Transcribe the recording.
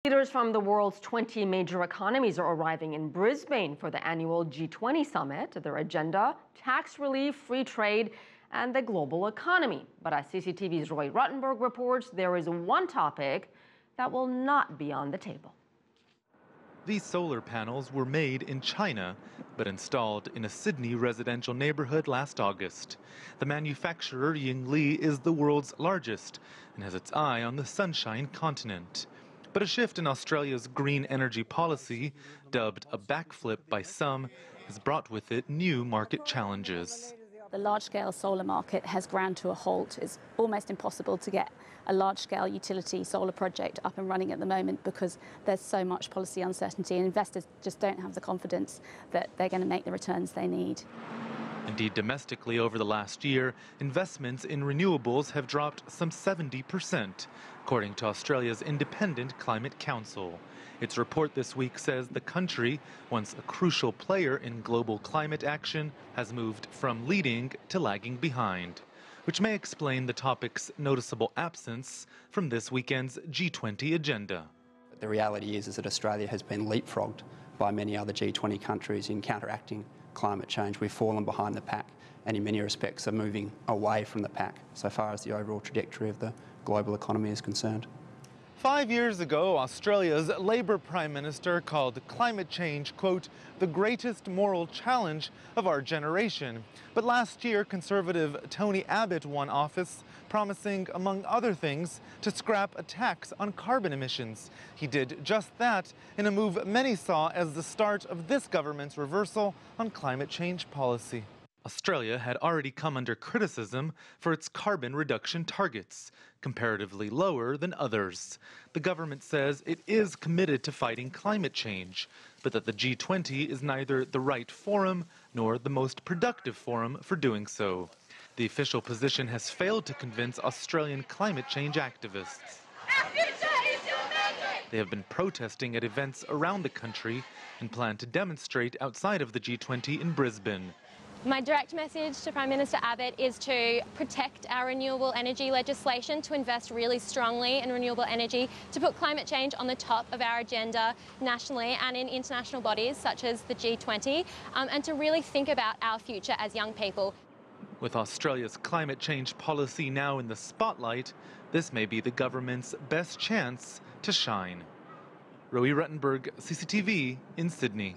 Leaders from the world's 20 major economies are arriving in Brisbane for the annual G20 Summit. Their agenda: tax relief, free trade, and the global economy. But as CCTV's Roee Ruttenberg reports, there is one topic that will not be on the table. These solar panels were made in China, but installed in a Sydney residential neighborhood last August. The manufacturer, Yingli, is the world's largest and has its eye on the Sunshine Continent. But a shift in Australia's green energy policy, dubbed a backflip by some, has brought with it new market challenges. The large-scale solar market has ground to a halt. It's almost impossible to get a large-scale utility solar project up and running at the moment because there's so much policy uncertainty and investors just don't have the confidence that they're going to make the returns they need. Indeed, domestically over the last year, investments in renewables have dropped some 70%, according to Australia's Independent Climate Council. Its report this week says the country, once a crucial player in global climate action, has moved from leading to lagging behind, which may explain the topic's noticeable absence from this weekend's G20 agenda. The reality is that Australia has been leapfrogged by many other G20 countries in counteracting climate change. We've fallen behind the pack and in many respects are moving away from the pack so far as the overall trajectory of the global economy is concerned. 5 years ago, Australia's Labor Prime Minister called climate change, quote, the greatest moral challenge of our generation. But last year, Conservative Tony Abbott won office, promising, among other things, to scrap a tax on carbon emissions. He did just that in a move many saw as the start of this government's reversal on climate change policy. Australia had already come under criticism for its carbon reduction targets, comparatively lower than others. The government says it is committed to fighting climate change, but that the G20 is neither the right forum nor the most productive forum for doing so. The official position has failed to convince Australian climate change activists. They have been protesting at events around the country and plan to demonstrate outside of the G20 in Brisbane. My direct message to Prime Minister Abbott is to protect our renewable energy legislation, to invest really strongly in renewable energy, to put climate change on the top of our agenda nationally and in international bodies such as the G20, and to really think about our future as young people. With Australia's climate change policy now in the spotlight, this may be the government's best chance to shine. Roee Ruttenberg, CCTV in Sydney.